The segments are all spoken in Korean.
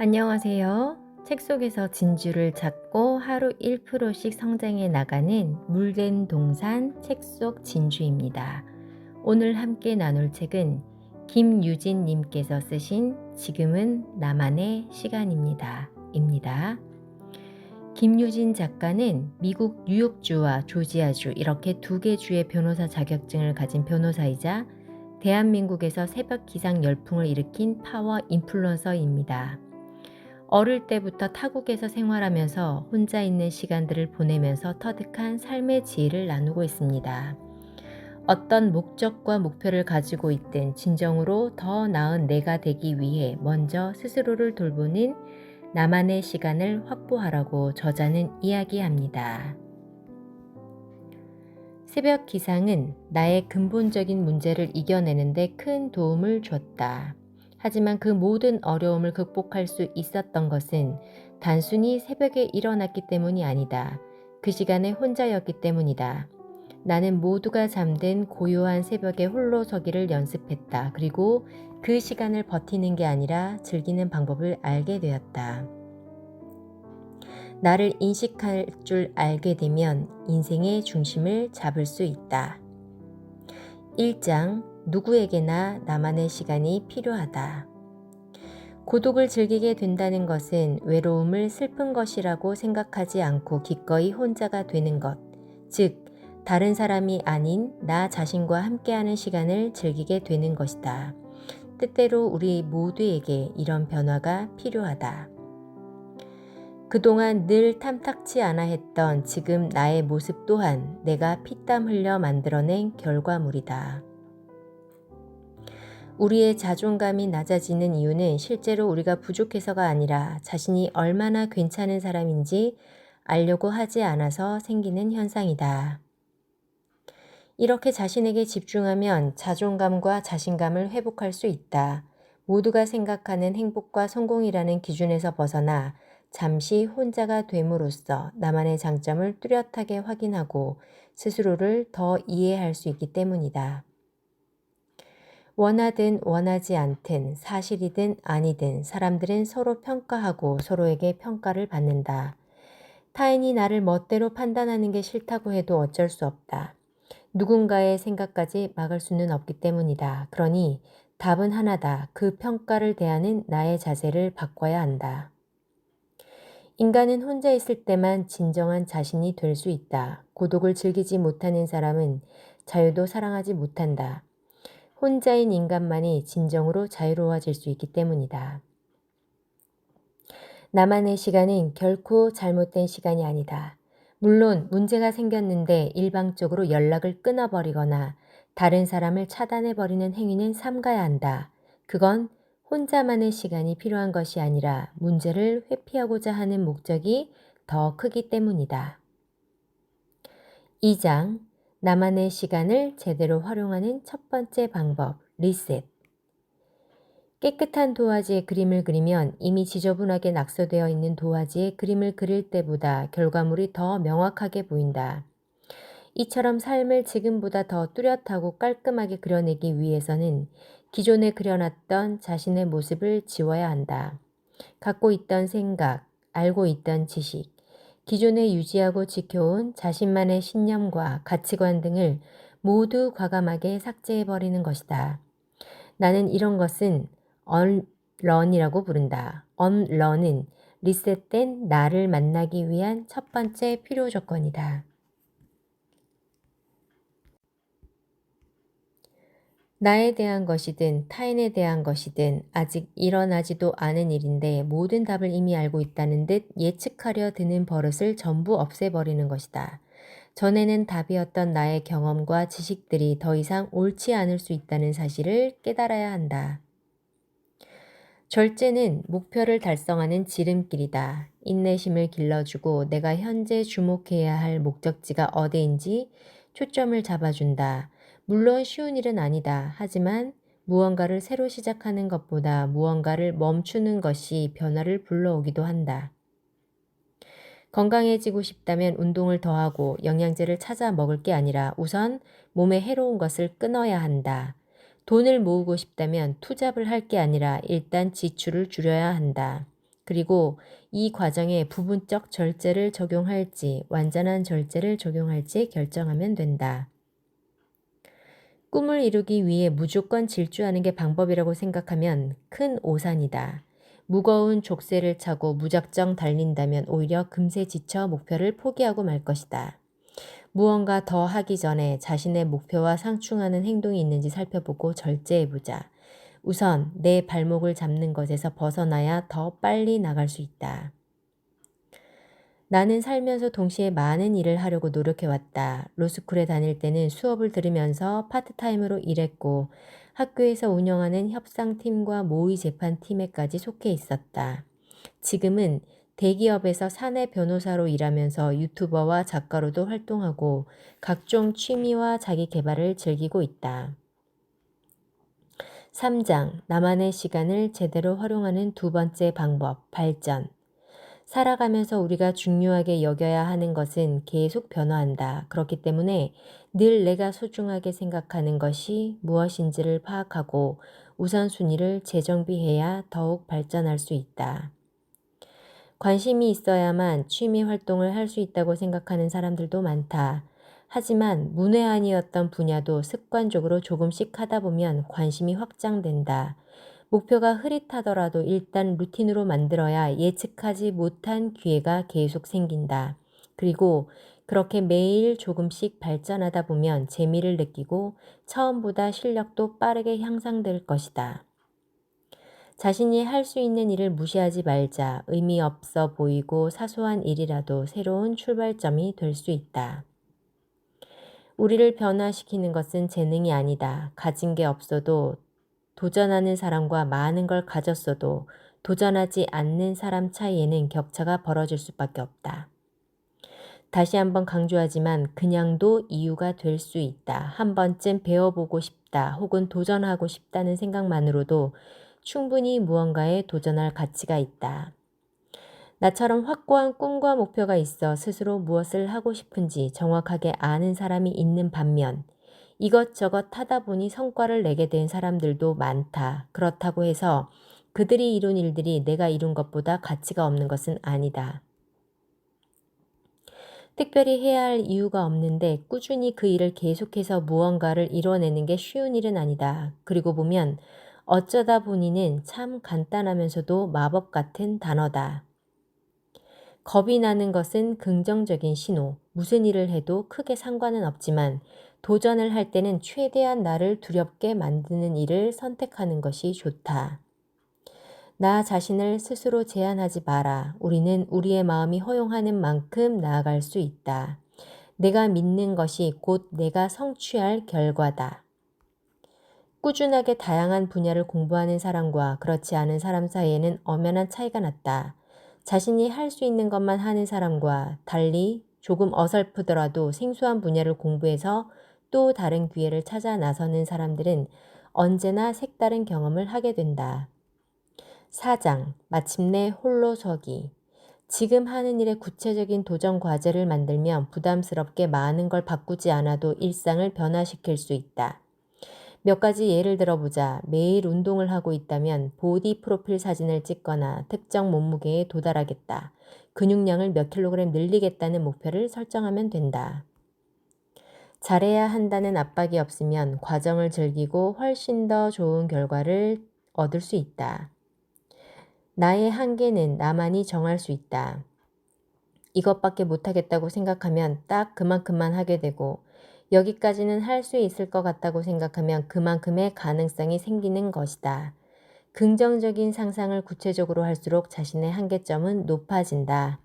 안녕하세요. 책 속에서 진주를 찾고 하루 1%씩 성장해 나가는 물된 동산 책 속 진주입니다. 오늘 함께 나눌 책은 김유진 님께서 쓰신 지금은 나만의 시간입니다. 김유진 작가는 미국 뉴욕주와 조지아주 이렇게 두 개 주의 변호사 자격증을 가진 변호사이자 대한민국에서 새벽 기상 열풍을 일으킨 파워 인플루언서입니다. 어릴 때부터 타국에서 생활하면서 혼자 있는 시간들을 보내면서 터득한 삶의 지혜를 나누고 있습니다. 어떤 목적과 목표를 가지고 있든 진정으로 더 나은 내가 되기 위해 먼저 스스로를 돌보는 나만의 시간을 확보하라고 저자는 이야기합니다. 새벽 기상은 나의 근본적인 문제를 이겨내는데 큰 도움을 줬다. 하지만 그 모든 어려움을 극복할 수 있었던 것은 단순히 새벽에 일어났기 때문이 아니다. 그 시간에 혼자였기 때문이다. 나는 모두가 잠든 고요한 새벽에 홀로 서기를 연습했다. 그리고 그 시간을 버티는 게 아니라 즐기는 방법을 알게 되었다. 나를 인식할 줄 알게 되면 인생의 중심을 잡을 수 있다. 1장 누구에게나 나만의 시간이 필요하다. 고독을 즐기게 된다는 것은 외로움을 슬픈 것이라고 생각하지 않고 기꺼이 혼자가 되는 것, 즉 다른 사람이 아닌 나 자신과 함께하는 시간을 즐기게 되는 것이다. 때때로 우리 모두에게 이런 변화가 필요하다. 그동안 늘 탐탁치 않아 했던 지금 나의 모습 또한 내가 피땀 흘려 만들어낸 결과물이다. 우리의 자존감이 낮아지는 이유는 실제로 우리가 부족해서가 아니라 자신이 얼마나 괜찮은 사람인지 알려고 하지 않아서 생기는 현상이다. 이렇게 자신에게 집중하면 자존감과 자신감을 회복할 수 있다. 모두가 생각하는 행복과 성공이라는 기준에서 벗어나 잠시 혼자가 됨으로써 나만의 장점을 뚜렷하게 확인하고 스스로를 더 이해할 수 있기 때문이다. 원하든 원하지 않든 사실이든 아니든 사람들은 서로 평가하고 서로에게 평가를 받는다. 타인이 나를 멋대로 판단하는 게 싫다고 해도 어쩔 수 없다. 누군가의 생각까지 막을 수는 없기 때문이다. 그러니 답은 하나다. 그 평가를 대하는 나의 자세를 바꿔야 한다. 인간은 혼자 있을 때만 진정한 자신이 될 수 있다. 고독을 즐기지 못하는 사람은 자유도 사랑하지 못한다. 혼자인 인간만이 진정으로 자유로워질 수 있기 때문이다. 나만의 시간은 결코 잘못된 시간이 아니다. 물론 문제가 생겼는데 일방적으로 연락을 끊어버리거나 다른 사람을 차단해버리는 행위는 삼가야 한다. 그건 혼자만의 시간이 필요한 것이 아니라 문제를 회피하고자 하는 목적이 더 크기 때문이다. 2장 나만의 시간을 제대로 활용하는 첫 번째 방법, 리셋. 깨끗한 도화지에 그림을 그리면 이미 지저분하게 낙서되어 있는 도화지에 그림을 그릴 때보다 결과물이 더 명확하게 보인다. 이처럼 삶을 지금보다 더 뚜렷하고 깔끔하게 그려내기 위해서는 기존에 그려놨던 자신의 모습을 지워야 한다. 갖고 있던 생각, 알고 있던 지식, 기존에 유지하고 지켜온 자신만의 신념과 가치관 등을 모두 과감하게 삭제해버리는 것이다. 나는 이런 것은 언런이라고 부른다. 언런은 리셋된 나를 만나기 위한 첫 번째 필요 조건이다. 나에 대한 것이든 타인에 대한 것이든 아직 일어나지도 않은 일인데 모든 답을 이미 알고 있다는 듯 예측하려 드는 버릇을 전부 없애버리는 것이다. 전에는 답이었던 나의 경험과 지식들이 더 이상 옳지 않을 수 있다는 사실을 깨달아야 한다. 절제는 목표를 달성하는 지름길이다. 인내심을 길러주고 내가 현재 주목해야 할 목적지가 어디인지 초점을 잡아준다. 물론 쉬운 일은 아니다. 하지만 무언가를 새로 시작하는 것보다 무언가를 멈추는 것이 변화를 불러오기도 한다. 건강해지고 싶다면 운동을 더하고 영양제를 찾아 먹을 게 아니라 우선 몸에 해로운 것을 끊어야 한다. 돈을 모으고 싶다면 투잡을 할 게 아니라 일단 지출을 줄여야 한다. 그리고 이 과정에 부분적 절제를 적용할지 완전한 절제를 적용할지 결정하면 된다. 꿈을 이루기 위해 무조건 질주하는 게 방법이라고 생각하면 큰 오산이다. 무거운 족쇄를 차고 무작정 달린다면 오히려 금세 지쳐 목표를 포기하고 말 것이다. 무언가 더 하기 전에 자신의 목표와 상충하는 행동이 있는지 살펴보고 절제해보자. 우선 내 발목을 잡는 것에서 벗어나야 더 빨리 나갈 수 있다. 나는 살면서 동시에 많은 일을 하려고 노력해왔다. 로스쿨에 다닐 때는 수업을 들으면서 파트타임으로 일했고 학교에서 운영하는 협상팀과 모의 재판팀에까지 속해 있었다. 지금은 대기업에서 사내 변호사로 일하면서 유튜버와 작가로도 활동하고 각종 취미와 자기 개발을 즐기고 있다. 3장 나만의 시간을 제대로 활용하는 두 번째 방법, 발전. 살아가면서 우리가 중요하게 여겨야 하는 것은 계속 변화한다. 그렇기 때문에 늘 내가 소중하게 생각하는 것이 무엇인지를 파악하고 우선순위를 재정비해야 더욱 발전할 수 있다. 관심이 있어야만 취미 활동을 할 수 있다고 생각하는 사람들도 많다. 하지만 문외한이었던 분야도 습관적으로 조금씩 하다 보면 관심이 확장된다. 목표가 흐릿하더라도 일단 루틴으로 만들어야 예측하지 못한 기회가 계속 생긴다. 그리고 그렇게 매일 조금씩 발전하다 보면 재미를 느끼고 처음보다 실력도 빠르게 향상될 것이다. 자신이 할 수 있는 일을 무시하지 말자. 의미 없어 보이고 사소한 일이라도 새로운 출발점이 될 수 있다. 우리를 변화시키는 것은 재능이 아니다. 가진 게 없어도 도전하는 사람과 많은 걸 가졌어도 도전하지 않는 사람 차이에는 격차가 벌어질 수밖에 없다. 다시 한번 강조하지만 그냥도 이유가 될 수 있다. 한 번쯤 배워보고 싶다 혹은 도전하고 싶다는 생각만으로도 충분히 무언가에 도전할 가치가 있다. 나처럼 확고한 꿈과 목표가 있어 스스로 무엇을 하고 싶은지 정확하게 아는 사람이 있는 반면 이것저것 하다 보니 성과를 내게 된 사람들도 많다. 그렇다고 해서 그들이 이룬 일들이 내가 이룬 것보다 가치가 없는 것은 아니다. 특별히 해야 할 이유가 없는데 꾸준히 그 일을 계속해서 무언가를 이뤄내는 게 쉬운 일은 아니다. 그리고 보면 어쩌다 보니는 참 간단하면서도 마법 같은 단어다. 겁이 나는 것은 긍정적인 신호. 무슨 일을 해도 크게 상관은 없지만 도전을 할 때는 최대한 나를 두렵게 만드는 일을 선택하는 것이 좋다. 나 자신을 스스로 제한하지 마라. 우리는 우리의 마음이 허용하는 만큼 나아갈 수 있다. 내가 믿는 것이 곧 내가 성취할 결과다. 꾸준하게 다양한 분야를 공부하는 사람과 그렇지 않은 사람 사이에는 엄연한 차이가 났다. 자신이 할 수 있는 것만 하는 사람과 달리 조금 어설프더라도 생소한 분야를 공부해서 또 다른 기회를 찾아 나서는 사람들은 언제나 색다른 경험을 하게 된다. 4장 마침내 홀로 서기. 지금 하는 일의 구체적인 도전 과제를 만들면 부담스럽게 많은 걸 바꾸지 않아도 일상을 변화시킬 수 있다. 몇 가지 예를 들어보자. 매일 운동을 하고 있다면 보디 프로필 사진을 찍거나 특정 몸무게에 도달하겠다. 근육량을 몇 킬로그램 늘리겠다는 목표를 설정하면 된다. 잘해야 한다는 압박이 없으면 과정을 즐기고 훨씬 더 좋은 결과를 얻을 수 있다. 나의 한계는 나만이 정할 수 있다. 이것밖에 못하겠다고 생각하면 딱 그만큼만 하게 되고 여기까지는 할 수 있을 것 같다고 생각하면 그만큼의 가능성이 생기는 것이다. 긍정적인 상상을 구체적으로 할수록 자신의 한계점은 높아진다.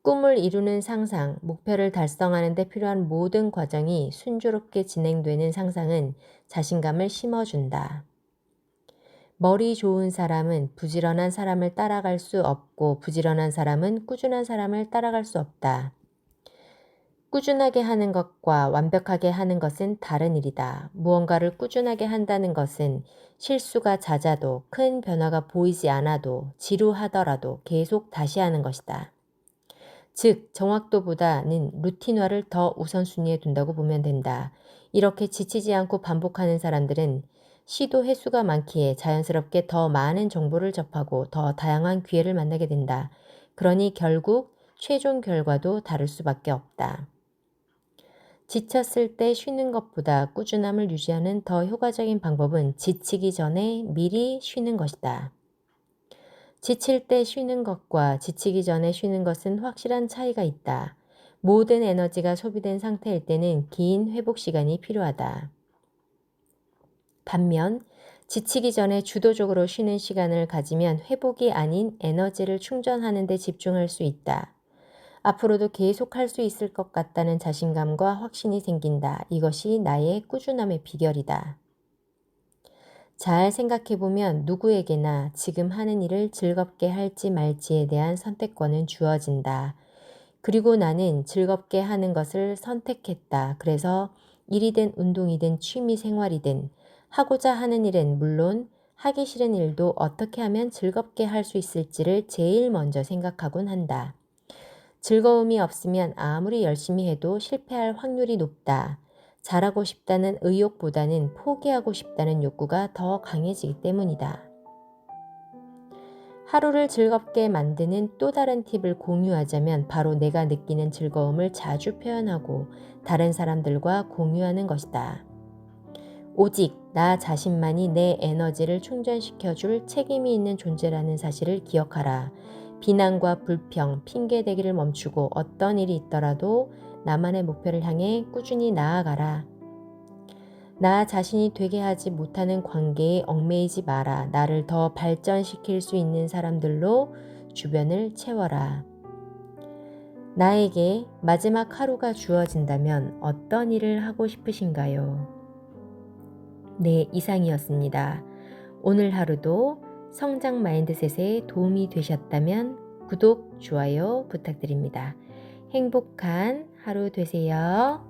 꿈을 이루는 상상, 목표를 달성하는 데 필요한 모든 과정이 순조롭게 진행되는 상상은 자신감을 심어준다. 머리 좋은 사람은 부지런한 사람을 따라갈 수 없고 부지런한 사람은 꾸준한 사람을 따라갈 수 없다. 꾸준하게 하는 것과 완벽하게 하는 것은 다른 일이다. 무언가를 꾸준하게 한다는 것은 실수가 잦아도 큰 변화가 보이지 않아도 지루하더라도 계속 다시 하는 것이다. 즉, 정확도보다는 루틴화를 더 우선순위에 둔다고 보면 된다. 이렇게 지치지 않고 반복하는 사람들은 시도 횟수가 많기에 자연스럽게 더 많은 정보를 접하고 더 다양한 기회를 만나게 된다. 그러니 결국 최종 결과도 다를 수밖에 없다. 지쳤을 때 쉬는 것보다 꾸준함을 유지하는 더 효과적인 방법은 지치기 전에 미리 쉬는 것이다. 지칠 때 쉬는 것과 지치기 전에 쉬는 것은 확실한 차이가 있다. 모든 에너지가 소비된 상태일 때는 긴 회복 시간이 필요하다. 반면 지치기 전에 주도적으로 쉬는 시간을 가지면 회복이 아닌 에너지를 충전하는 데 집중할 수 있다. 앞으로도 계속 할 수 있을 것 같다는 자신감과 확신이 생긴다. 이것이 나의 꾸준함의 비결이다. 잘 생각해보면 누구에게나 지금 하는 일을 즐겁게 할지 말지에 대한 선택권은 주어진다. 그리고 나는 즐겁게 하는 것을 선택했다. 그래서 일이든 운동이든 취미 생활이든 하고자 하는 일은 물론 하기 싫은 일도 어떻게 하면 즐겁게 할 수 있을지를 제일 먼저 생각하곤 한다. 즐거움이 없으면 아무리 열심히 해도 실패할 확률이 높다. 잘하고 싶다는 의욕보다는 포기하고 싶다는 욕구가 더 강해지기 때문이다. 하루를 즐겁게 만드는 또 다른 팁을 공유하자면 바로 내가 느끼는 즐거움을 자주 표현하고 다른 사람들과 공유하는 것이다. 오직 나 자신만이 내 에너지를 충전시켜줄 책임이 있는 존재라는 사실을 기억하라. 비난과 불평, 핑계대기를 멈추고 어떤 일이 있더라도 나만의 목표를 향해 꾸준히 나아가라. 나 자신이 되게 하지 못하는 관계에 얽매이지 마라. 나를 더 발전시킬 수 있는 사람들로 주변을 채워라. 나에게 마지막 하루가 주어진다면 어떤 일을 하고 싶으신가요? 네, 이상이었습니다. 오늘 하루도 성장 마인드셋에 도움이 되셨다면 구독, 좋아요 부탁드립니다. 행복한 하루 되세요.